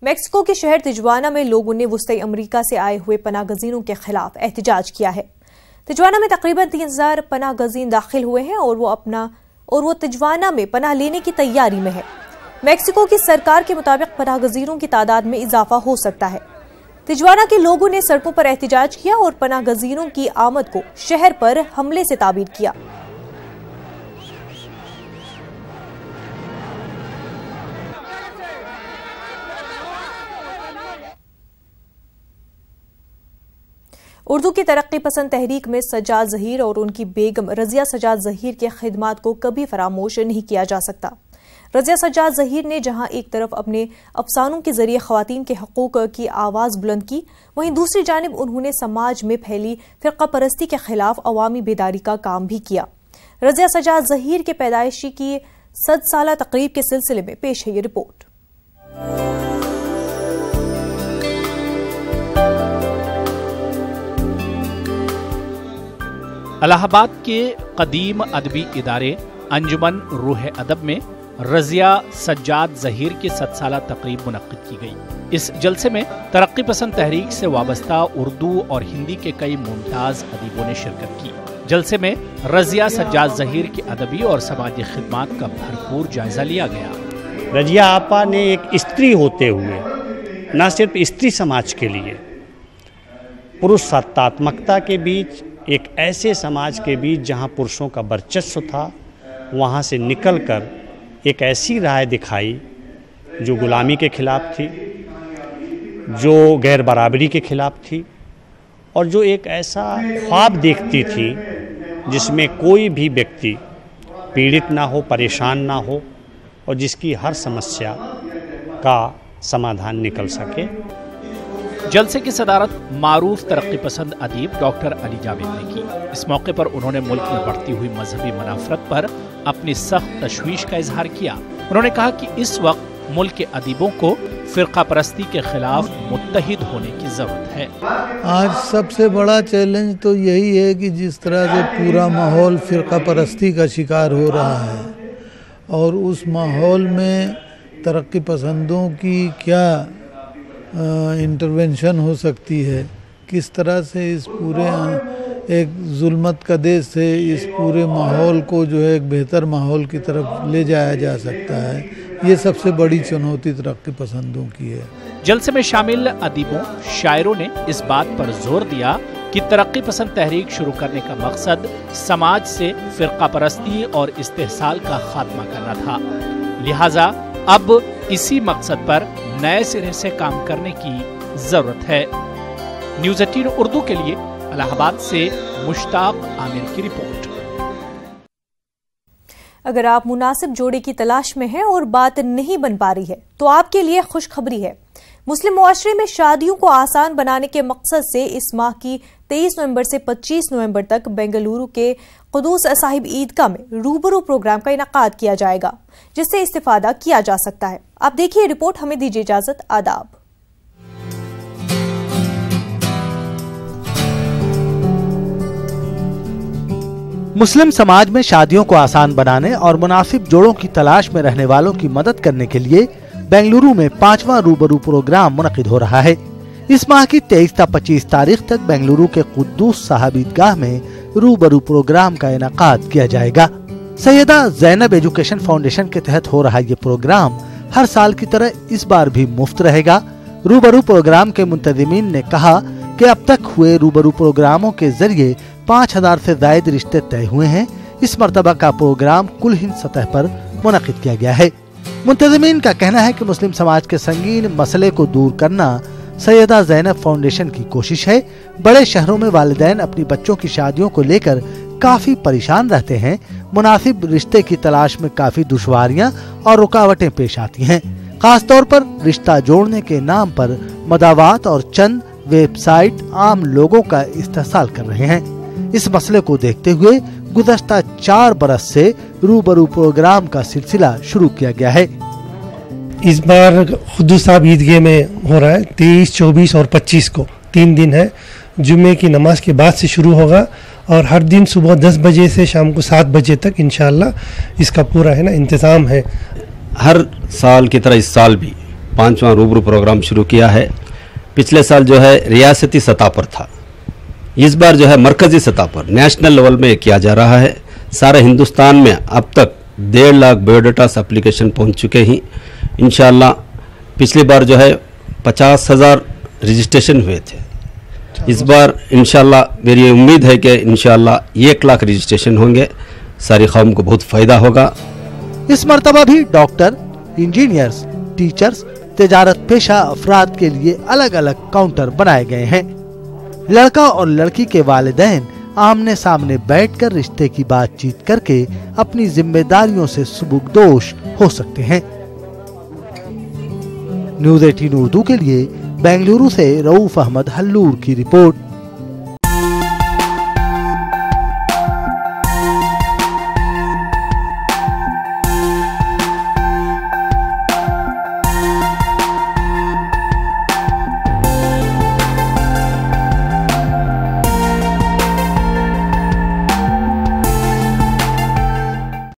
Mexico के शहर Tijuana में लोगों ने वुस्ती अमेरिका से आए हुए पनाहगजीनों के खिलाफ एहतजाज किया है। तिजुआना में तकरीबन 3000 पनाहगजीन दाखिल हुए हैं और वो तिजुआना में पनाह लेने की तैयारी में है। मेक्सिको की सरकार के मुताबिक पनाहगजीनों की तादाद में इजाफा हो सकता है। तिजुआना के लोगों ने सड़कों पर एहतजाज किया और पनाहगजीनों की आमद को शहर पर हमले से ताबीर किया। उर्दू की तरक्की पसंद तहरीक में सज्जाद ज़हीर और उनकी बेगम रज़िया सज्जाद ज़हीर के खिदमात को कभी फरामोश नहीं किया जा सकता। रज़िया सज्जाद ज़हीर ने जहां एक तरफ अपने अफसानों के जरिए ख़वातीन के हकूक़ की आवाज़ बुलंद की, वहीं दूसरी जानिब उन्होंने समाज में फैली फ़िरक़ा परस्ती के खिलाफ अवामी बेदारी का काम भी किया। रज़िया सज्जाद ज़हीर के पैदाइशी की 100 साला तक़रीब के सिलसिले में पेश है ये रिपोर्ट। इलाहाबाद के कदीम अदबी इदारे अंजुमन रूह अदब में रज़िया सज्जाद ज़हीर की 100 साला तकरीब मुनक्किद की गई। इस जलसे में तरक्की पसंद तहरीक से वाबस्ता उर्दू और हिंदी के कई मुमताज अदीबों ने शिरकत की। जलसे में रज़िया सज्जाद ज़हीर की अदबी और समाजी खिदमात का भरपूर जायजा लिया गया। रज़िया आपा ने एक स्त्री होते हुए न सिर्फ स्त्री समाज के लिए, पुरुष सत्तात्मकता के बीच, एक ऐसे समाज के बीच जहां पुरुषों का वर्चस्व था, वहां से निकलकर एक ऐसी राय दिखाई जो गुलामी के खिलाफ थी, जो गैर बराबरी के खिलाफ थी और जो एक ऐसा ख्वाब देखती थी जिसमें कोई भी व्यक्ति पीड़ित ना हो, परेशान ना हो और जिसकी हर समस्या का समाधान निकल सके। जलसे की सदारत मारूफ तरक्की पसंद अदीब डॉक्टर अली जावेद ने की। इस मौके पर उन्होंने मुल्क में बढ़ती हुई मजहबी मुनाफरत पर अपनी सख्त तशवीश का इजहार किया। उन्होंने कहा कि इस वक्त मुल्क के अदीबों को फिरका परस्ती के खिलाफ मुत्तहिद होने की जरूरत है। आज सबसे बड़ा चैलेंज तो यही है कि जिस तरह से पूरा माहौल फिरका परस्ती का शिकार हो रहा है और उस माहौल में तरक्की पसंदों की क्या इंटरवेंशन हो सकती है, किस तरह से इस पूरे एक जुल्मत का देश से इस पूरे माहौल को जो है एक बेहतर माहौल की तरफ ले जाया जा सकता है, ये सबसे बड़ी चुनौती तरक्की पसंदों की है। जलसे में शामिल अदीबों, शायरों ने इस बात पर जोर दिया कि तरक्की पसंद तहरीक शुरू करने का मकसद समाज से फिरका परस्ती और इस्तेहसाल का खात्मा करना था। लिहाजा अब इसी मकसद पर नए सिरे से काम करने की जरूरत है। न्यूज़ 18 उर्दू के लिए इलाहाबाद से मुश्ताक आमिर की रिपोर्ट। अगर आप मुनासिब जोड़े की तलाश में हैं और बात नहीं बन पा रही है तो आपके लिए खुशखबरी है। मुस्लिम मुआशरे में शादियों को आसान बनाने के मकसद से इस माह की 23 नवंबर से 25 नवंबर तक बेंगलुरु के कुदूस साहिब ईदगाह में रूबरू प्रोग्राम का इनाकाद किया जाएगा, जिससे इस्तिफादा किया जा सकता है। आप देखिए रिपोर्ट। हमें दीजिए इजाजत। आदाब। मुस्लिम समाज में शादियों को आसान बनाने और मुनासिब जोड़ों की तलाश में रहने वालों की मदद करने के लिए बेंगलुरु में 5वां रूबरू प्रोग्राम मुनक्किद हो रहा है। इस माह की 23 से 25 तारीख तक बेंगलुरु के कुद्दूस साहिब ईदगाह में रूबरू प्रोग्राम का इनाकाद किया जाएगा। सैयदा ज़ैनब एजुकेशन फाउंडेशन के तहत हो रहा ये प्रोग्राम हर साल की तरह इस बार भी मुफ्त रहेगा। रूबरू प्रोग्राम के मुंतज़िमीन ने कहा कि अब तक हुए रूबरू प्रोग्रामों के जरिए 5000 से ज्यादा रिश्ते तय हुए हैं। इस मर्तबा का प्रोग्राम कुल हिंद सतह पर मुनक्किद किया गया है। मुंतज़िमीन का कहना है कि मुस्लिम समाज के संगीन मसले को दूर करना सैयदा ज़ैनब फाउंडेशन की कोशिश है। बड़े शहरों में वालिदैन अपनी बच्चों की शादियों को लेकर काफी परेशान रहते हैं। मुनासिब रिश्ते की तलाश में काफी दुश्वारियां और रुकावटें पेश आती हैं। खास तौर पर रिश्ता जोड़ने के नाम पर मदावात और चंद वेबसाइट आम लोगों का इस्तेहसाल कर रहे हैं। इस मसले को देखते हुए गुज़श्ता 4 बरस से रूबरू प्रोग्राम का सिलसिला शुरू किया गया है। इस बार कुद्दूस साहिब ईदगाह में हो रहा है। 23, 24 और 25 को 3 दिन है। जुम्मे की नमाज के बाद से शुरू होगा और हर दिन सुबह 10 बजे से शाम को 7 बजे तक इंशाअल्लाह इसका पूरा है ना इंतज़ाम है। हर साल की तरह इस साल भी 5वां रूबरू प्रोग्राम शुरू किया है। पिछले साल जो है रियासती सतह पर था, इस बार जो है मरकजी सतह पर नेशनल लेवल में किया जा रहा है। सारे हिंदुस्तान में अब तक 1.5 लाख बायोडाटास एप्लीकेशन पहुंच चुके हैं। इंशाल्लाह पिछली बार जो है 50,000 रजिस्ट्रेशन हुए थे, इस बार इंशाल्लाह मेरी उम्मीद है कि इंशाल्लाह 1 लाख रजिस्ट्रेशन होंगे। सारी कौम को बहुत फ़ायदा होगा। इस मर्तबा भी डॉक्टर, इंजीनियर्स, टीचर्स, तिजारत पेशा अफराद के लिए अलग अलग काउंटर बनाए गए हैं। लड़का और लड़की के वालिदैन आमने सामने बैठकर रिश्ते की बातचीत करके अपनी जिम्मेदारियों से सुबुकदोश हो सकते हैं। न्यूज़ 18 उर्दू के लिए बेंगलुरु से रऊफ अहमद हल्लूर की रिपोर्ट।